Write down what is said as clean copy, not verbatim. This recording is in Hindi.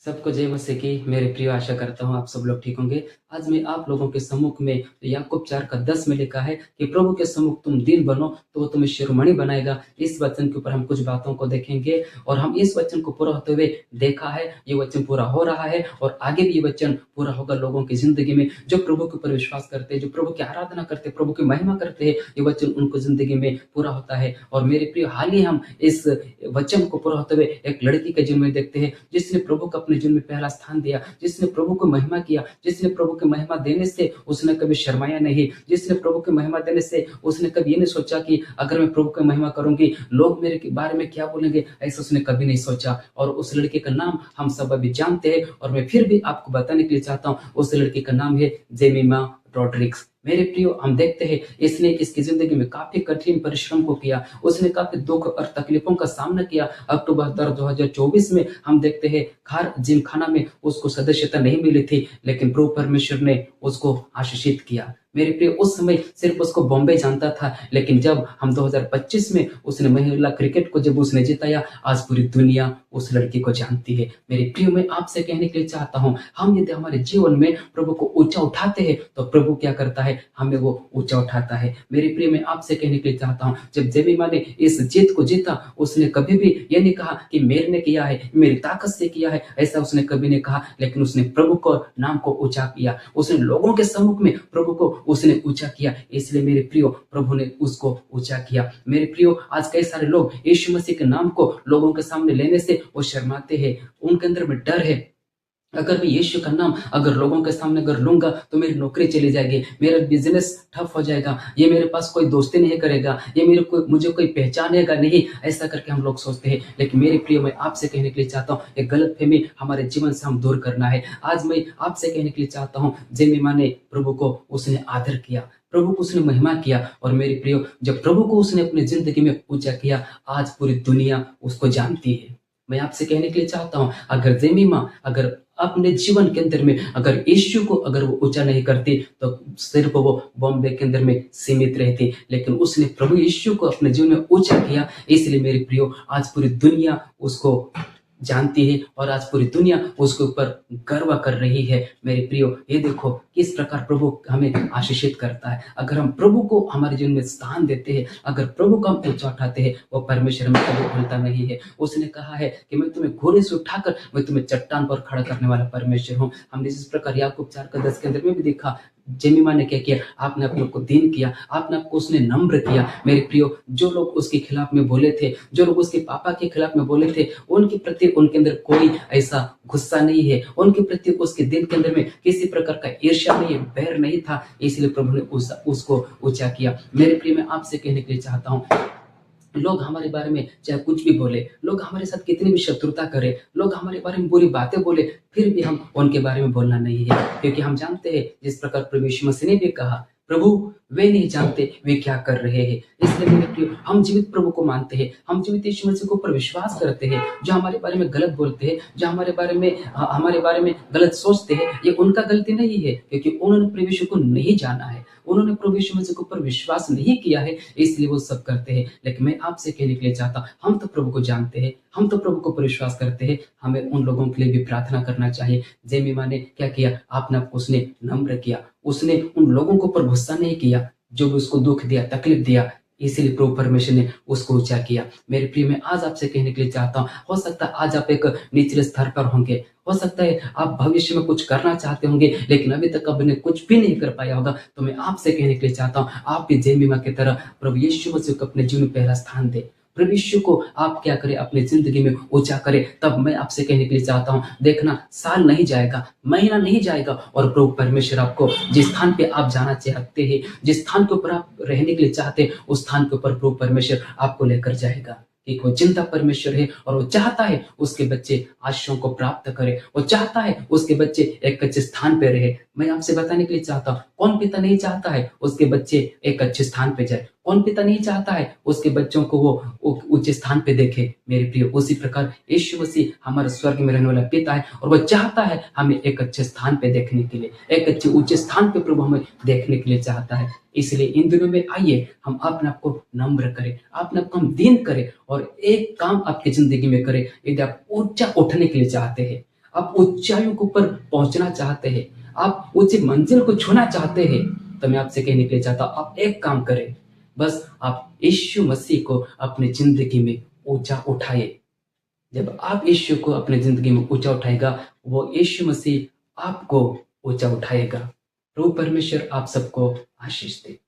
सबको जय मसीह की मेरे प्रिय आशा करता हूँ आप सब लोग ठीक होंगे। आज मैं आप लोगों के सम्मुख में याकूब 4 का 10 में लिखा है कि प्रभु के सम्मुख तुम दीन बनो तो वो तुम्हें शिरोमणि बनाएगा। इस वचन के ऊपर हम कुछ बातों को देखेंगे और हम इस वचन को पूरा होते हुए देखा है, ये वचन पूरा हो रहा है और आगे भी ये वचन पूरा होगा लोगों की जिंदगी में जो प्रभु के ऊपर विश्वास करते हैं, जो प्रभु की आराधना करते हैं, प्रभु की महिमा करते हैं, ये वचन उनको जिंदगी में पूरा होता है। और मेरे प्रिय हाल ही हम इस वचन को पूरा होते हुए एक लड़की के जीवन में देखते हैं जिसने प्रभु को अपने जीवन में पहला स्थान दिया, जिसने प्रभु को महिमा किया, जिसने प्रभु की महिमा देने से उसने कभी शर्माया नहीं, जिसने प्रभु की महिमा देने से उसने कभी ये नहीं सोचा कि अगर मैं प्रभु की महिमा करूंगी लोग मेरे बारे में क्या बोलेंगे, ऐसा उसने कभी नहीं सोचा। और उस लड़के का नाम हम सब अभी जानते हैं और मैं फिर भी आपको बताने के लिए चाहता हूँ, उस लड़के का नाम है जेमिमा रॉड्रिग्स। मेरे प्रियो, हम देखते हैं इसने इसकी जिंदगी में काफी कठिन परिश्रम को किया, उसने काफी दुख और तकलीफों का सामना किया। अक्टूबर 2024 में हम देखते हैं खार जिम खाना में उसको सदस्यता नहीं मिली थी, लेकिन प्रभु परमेश्वर ने उसको आशीषित किया। मेरे प्रिय, उस समय सिर्फ उसको बॉम्बे जानता था, लेकिन जब हम 2025 में उसने महिला क्रिकेट को जब उसने जिताया, आज पूरी दुनिया उस लड़की को जानती है। मेरे प्रिय, मैं आपसे कहने के लिए चाहता हूं, हम यदि हमारे जीवन में प्रभु को ऊंचा उठाते हैं तो प्रभु क्या करता है, हमें वो ऊंचा उठाता है। मेरे प्रिय, मैं आपसे कहने के लिए चाहता हूं, जब जेमिमा ने इस जीत को जीता, उसने कभी भी ये नहीं कहा कि मेरे किया है, मेरी ताकत से किया है, ऐसा उसने कभी नहीं कहा, लेकिन उसने प्रभु को नाम को ऊंचा किया, उसने लोगों के सम्मुख में प्रभु को उसने ऊंचा किया। इसलिए मेरे प्रियो, प्रभु ने उसको ऊंचा किया। मेरे प्रियो, आज कई सारे लोग यीशु मसीह के नाम को लोगों के सामने लेने से वो शर्माते हैं, उनके अंदर में डर है। अगर मैं यीशु का नाम अगर लोगों के सामने अगर लूंगा तो मेरी नौकरी चली जाएगी, मेरा बिजनेस ठप हो जाएगा, ये मेरे पास कोई दोस्ती नहीं करेगा, ये मुझे कोई पहचानेगा नहीं, ऐसा करके हम लोग सोचते हैं। लेकिन मेरे प्रिय, मैं आपसे कहने के लिए चाहता हूँ, एक गलतफहमी हमारे जीवन से हम दूर करना है। आज मैं आपसे कहने के लिए चाहता हूँ, जेमिमा ने प्रभु को उसने आदर किया, प्रभु को उसने महिमा किया। और मेरे प्रियो, जब प्रभु को उसने अपनी जिंदगी में ऊंचा किया, आज पूरी दुनिया उसको जानती है। मैं आपसे कहने के लिए चाहता हूं, अगर जेमिमा अगर अपने जीवन के अंदर में अगर यीशु को अगर वो ऊंचा नहीं करती तो सिर्फ वो बॉम्बे के अंदर में सीमित रहती, लेकिन उसने प्रभु यीशु को अपने जीवन में ऊंचा किया। इसलिए मेरे प्रियो, आज पूरी दुनिया उसको जानती है और आज पूरी दुनिया उसके ऊपर गर्व कर रही है। मेरे प्रियो, ये देखो किस प्रकार प्रभु हमें आशीषित करता है। अगर हम प्रभु को हमारे जीवन में स्थान देते हैं, अगर प्रभु को हम ऊंचा उठाते हैं, वो परमेश्वर में कभी भूलता नहीं है। उसने कहा है कि मैं तुम्हें घोड़े से उठाकर मैं तुम्हें चट्टान पर खड़ा करने वाला परमेश्वर हूँ। हमने इस प्रकार याकूब 4 का 10 के अंदर में भी देखा, जेमिमा ने क्या किया, आपने अपने को दीन किया, आपने आपको उसने नम्र किया। मेरे प्रियो, जो लोग उसके खिलाफ में बोले थे, जो लोग उसके पापा के खिलाफ में बोले थे, उनके प्रति उनके अंदर कोई ऐसा गुस्सा नहीं है, उनके प्रति उसके दिल के अंदर में किसी प्रकार का ईर्ष्या नहीं, बैर नहीं था। इसलिए प्रभु ने उसको ऊंचा किया। मेरे प्रिय, मैं आपसे कहने के लिए चाहता हूँ, लोग हमारे बारे में चाहे कुछ भी बोले, लोग हमारे साथ कितनी भी शत्रुता करे, लोग हमारे बारे में बुरी बातें बोले, फिर भी हम उनके बारे में बोलना नहीं है, क्योंकि हम जानते हैं जिस प्रकार प्रभु यीशु मसीह ने भी कहा, प्रभु वे नहीं जानते वे क्या कर रहे हैं। इसलिए मेरे प्रिय, हम जीवित प्रभु को मानते हैं, हम जीवित यीशु मसीह के ऊपर विश्वास करते हैं। जो हमारे बारे में गलत बोलते हैं, जो हमारे बारे में गलत सोचते हैं, ये उनका गलती नहीं है, क्योंकि उन्होंने प्रभु यीशु को नहीं जाना है, उन्होंने प्रभु यीशु मसीह के ऊपर विश्वास नहीं किया है, इसलिए वो सब करते हैं। लेकिन मैं आपसे कहने के लिए चाहता हूँ, हम तो प्रभु को जानते हैं, हम तो प्रभु को पर विश्वास करते हैं, हमें उन लोगों के लिए भी प्रार्थना करना चाहिए। जेमिमा ने क्या किया, आपने आपको उसने नम्र किया, उसने उन लोगों को पर गुस्सा नहीं किया जो भी उसको दुख दिया, तकलीफ दिया, इसीलिए प्रभु परमेश्वर ने उसको ऊंचा किया। मेरे प्रिय, मैं आज आपसे कहने के लिए चाहता हूँ, हो सकता है आज आप एक निचले स्तर पर होंगे, हो सकता है आप भविष्य में कुछ करना चाहते होंगे, लेकिन अभी तक आपने कुछ भी नहीं कर पाया होगा, तो मैं आपसे कहने के लिए चाहता हूँ, आप भी जेमिमा की तरह प्रभु यीशु मसीह को अपने जीवन में पहला स्थान दे, प्रभु यीशु को आप क्या करें, अपनी जिंदगी में ऊंचा करें। तब मैं आपसे कहने के लिए चाहता हूँ, देखना साल नहीं जाएगा, महीना नहीं जाएगा, और प्रभु परमेश्वर आपको जिस स्थान पे आप जाना चाहते हैं, जिस स्थान के ऊपर आप रहने के लिए चाहते हैं, उस स्थान के ऊपर प्रभु परमेश्वर आपको लेकर जाएगा। कि वो जिंदा परमेश्वर है और वो चाहता है उसके बच्चे आशीषों को प्राप्त करें, वो चाहता है उसके बच्चे एक अच्छे स्थान पे रहे। मैं आपसे बताने के लिए चाहता हूँ, कौन पिता नहीं चाहता है उसके बच्चे एक अच्छे स्थान पे जाए, कौन पिता नहीं चाहता है उसके बच्चों को वो ऊंचे स्थान पे देखे। मेरे प्रिय, उसी प्रकार यीशु मसीह हमारे स्वर्ग में रहने वाला पिता है और वो चाहता है हमें एक अच्छे स्थान पे देखने के लिए, एक अच्छे ऊंचे स्थान पे प्रभु हमें देखने के लिए चाहता है। इसलिए इन दिनों में आइए हम अपने आप को नम्र करें, अपने आप को हम दीन करें और एक काम आपकी जिंदगी में करें। यदि आप ऊंचा उठने के लिए चाहते हैं, आप ऊंचाइयों के ऊपर पहुंचना चाहते हैं, आप ऊंची मंजिल को छूना चाहते हैं, तो मैं आपसे कहने के लिए चाहता हूं, आप एक काम करें, बस आप यीशु मसीह को अपनी जिंदगी में ऊंचा उठाइए। जब आप यीशु को अपनी जिंदगी में ऊंचा उठाएगा, वो यीशु मसीह आपको ऊंचा उठाएगा। प्रभु परमेश्वर आप सबको आशीष दे।